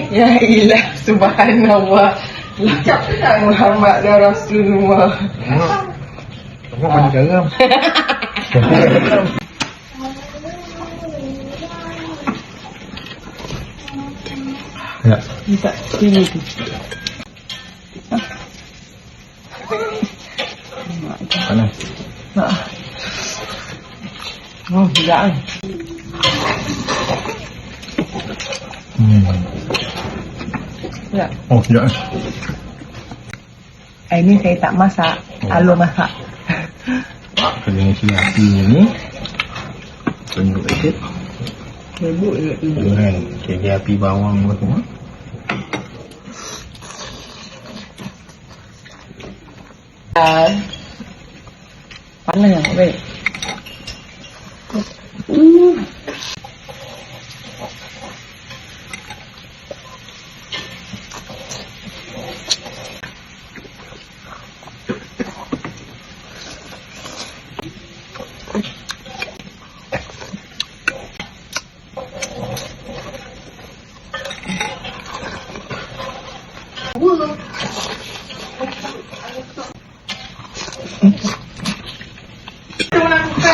Ya ilah, subhanallah. Muhammad dan Rasulullah. Tengok mana garam. Ya. Minta sini tu. Panas. Oh, tidak. Ya. Oh, tidak. Ini saya tak masak, Alur masak. Kena isi api ni. Tunjuk sikit. Sebut je tu. Kan. Jadi api bawang apa semua. Panas yang baik.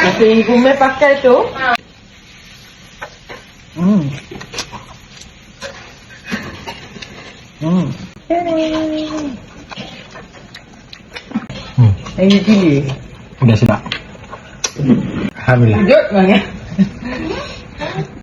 Nasi ibu me pakai tu. Ini pilih. Udah sedap. Alhamdulillah. Lanjut bang ya.